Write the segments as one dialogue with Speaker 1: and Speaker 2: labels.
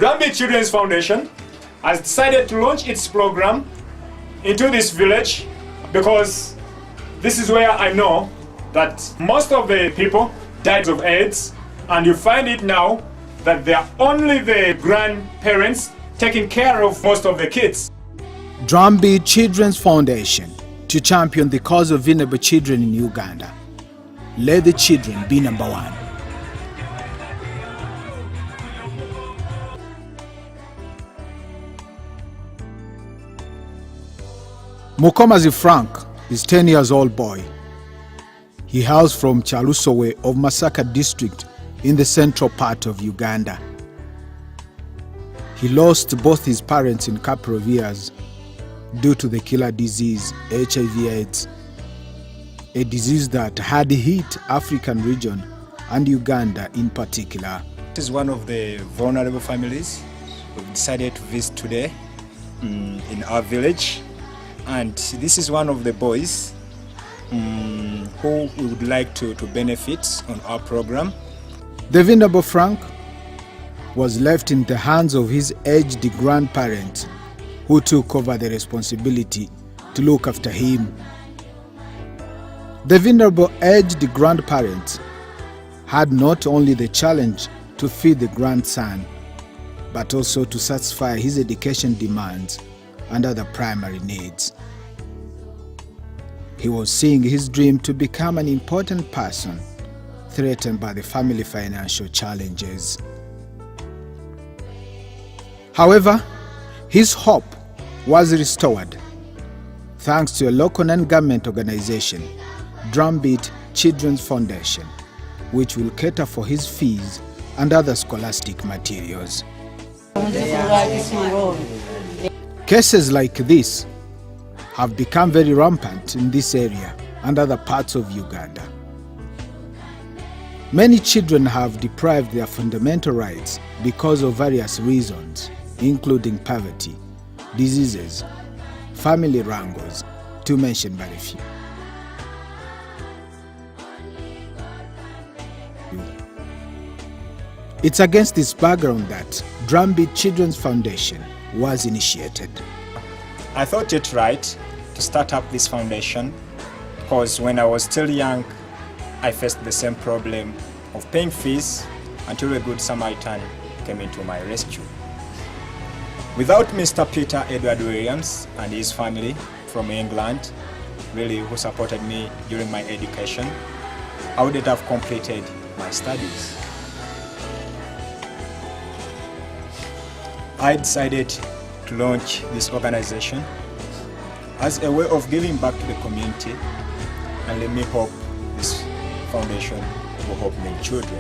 Speaker 1: Drumbeat Children's Foundation has decided to launch its program into this village because this is where I know that most of the people died of AIDS, and you find it now that they are only the grandparents taking care of most of the kids.
Speaker 2: Drumbeat Children's Foundation to champion the cause of vulnerable children in Uganda. Let the children be number one. Mukomazi Frank is 10 years old boy. He hails from Chalusowe of Masaka district in the central part of Uganda. He lost both his parents in a couple of years due to the killer disease HIV/AIDS, a disease that had hit African region and Uganda in particular.
Speaker 3: This is one of the vulnerable families we've decided to visit today in our village, and this is one of the boys who we would like to benefit on our program.
Speaker 2: The vulnerable Frank was left in the hands of his aged grandparents, who took over the responsibility to look after him. The vulnerable aged grandparents had not only the challenge to feed the grandson, but also to satisfy his education demands and other primary needs. He was seeing his dream to become an important person threatened by the family financial challenges. However, his hope was restored thanks to a local non-government organization, Drumbeat Children's Foundation, which will cater for his fees and other scholastic materials. Cases like this have become very rampant in this area and other parts of Uganda. Many children have deprived their fundamental rights because of various reasons, including poverty, diseases, family wrangles, to mention but a few. It's against this background that Drumbeat Children's Foundation was initiated.
Speaker 3: I thought it right to start up this foundation because when I was still young, I faced the same problem of paying fees until a good Samaritan came into my rescue. Without Mr. Peter Edward Williams and his family from England, really who supported me during my education, I wouldn't have completed my studies. I decided to launch this organization as a way of giving back to the community, and let me hope this foundation will help many children.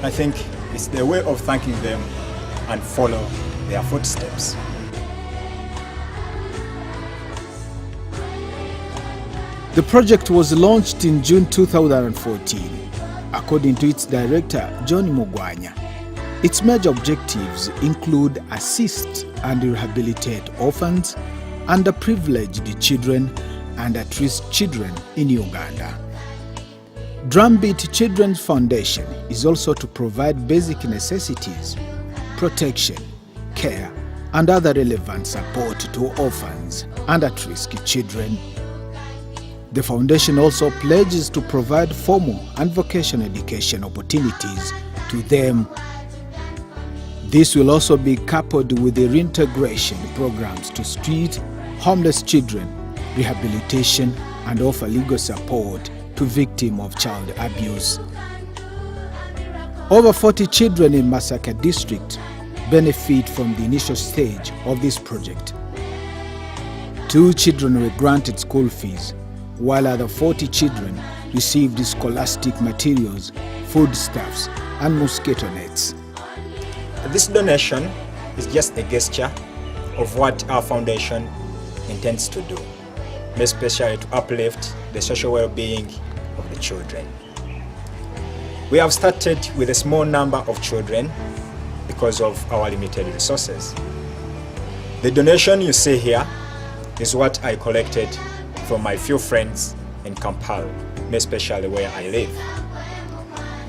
Speaker 3: I think it's the way of thanking them and follow their footsteps.
Speaker 2: The project was launched in June 2014, according to its director, John Mugwanya. Its major objectives include assist and rehabilitate orphans, underprivileged children, and at-risk children in Uganda. Drumbeat Children's Foundation is also to provide basic necessities, protection, care, and other relevant support to orphans and at-risk children. The foundation also pledges to provide formal and vocational education opportunities to them. This will also be coupled with the reintegration programs to street, homeless children, rehabilitation, and offer legal support to victims of child abuse. Over 40 children in Masaka district benefit from the initial stage of this project. 2 children were granted school fees, while other 40 children received scholastic materials, foodstuffs, and mosquito nets.
Speaker 3: This donation is just a gesture of what our foundation intends to do, especially to uplift the social well-being of the children. We have started with a small number of children because of our limited resources. The donation you see here is what I collected from my few friends in Kampala, especially where I live.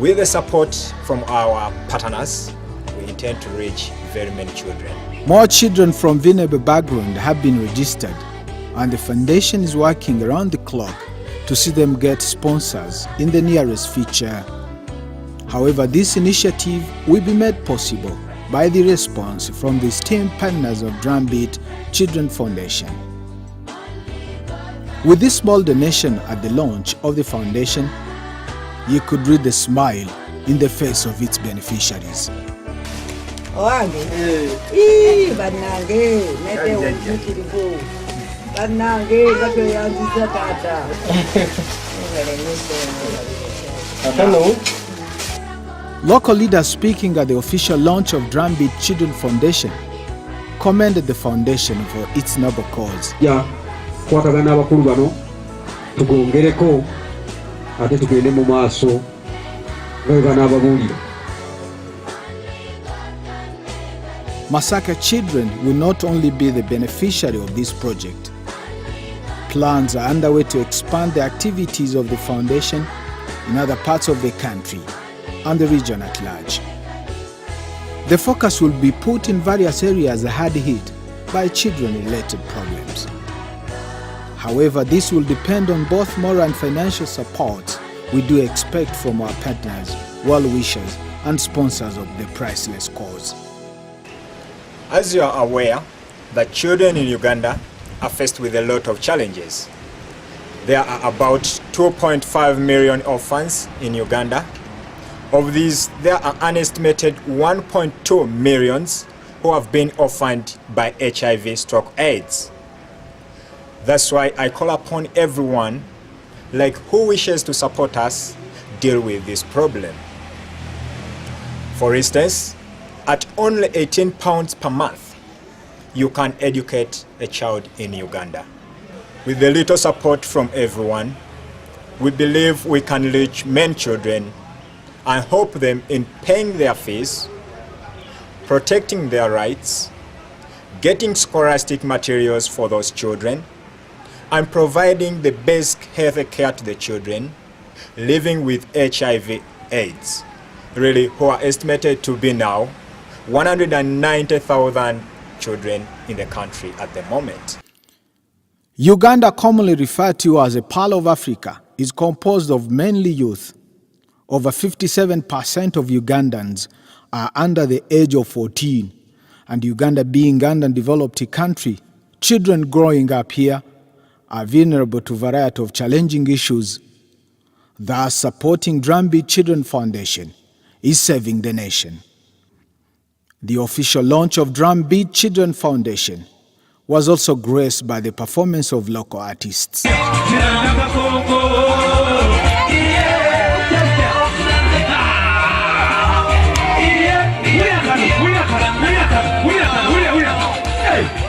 Speaker 3: With the support from our partners, we intend to reach very many children.
Speaker 2: More children from vulnerable background have been registered, and the foundation is working around the clock to see them get sponsors in the nearest future. However, this initiative will be made possible by the response from the esteemed partners of Drumbeat Children Foundation. With this small donation at the launch of the foundation, you could read the smile in the face of its beneficiaries. Local leaders speaking at the official launch of Drumbeat Children Foundation commended the foundation for its noble cause.
Speaker 4: Kwatagana abakulu bano tugongereko ate tugende mu maaso nga ababuulira.
Speaker 2: Masaka children will not only be the beneficiary of this project. Plans are underway to expand the activities of the foundation in other parts of the country and the region at large. The focus will be put in various areas hard hit by children-related problems. However, this will depend on both moral and financial support we do expect from our partners, well-wishers, and sponsors of the priceless cause.
Speaker 3: As you are aware, the children in Uganda are faced with a lot of challenges. There are about 2.5 million orphans in Uganda. Of these, there are an estimated 1.2 millions who have been orphaned by HIV/AIDS. That's why I call upon everyone who wishes to support us deal with this problem. For instance, at only £18 per month, you can educate a child in Uganda. With a little support from everyone, we believe we can reach many children and help them in paying their fees, protecting their rights, getting scholastic materials for those children, and providing the basic health care to the children living with HIV/AIDS, who are estimated to be now 190,000 children in the country at the moment.
Speaker 2: Uganda, commonly referred to as a Pearl of Africa, is composed of mainly youth. Over 57% of Ugandans are under the age of 14, and Uganda being an undeveloped country, children growing up here are vulnerable to a variety of challenging issues. Thus, supporting Drumbeat Children Foundation is saving the nation. The official launch of Drumbeat Children Foundation was also graced by the performance of local artists.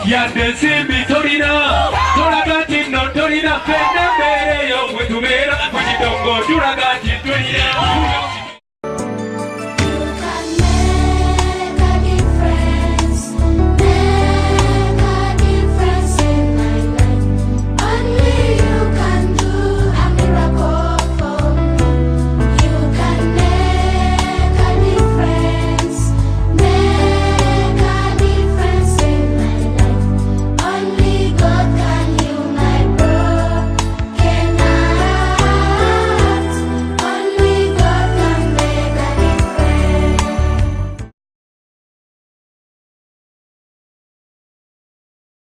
Speaker 5: Yadesimbi torina, toragati no torina, fena bere yo, wetumera, wikidongo, duragati torina.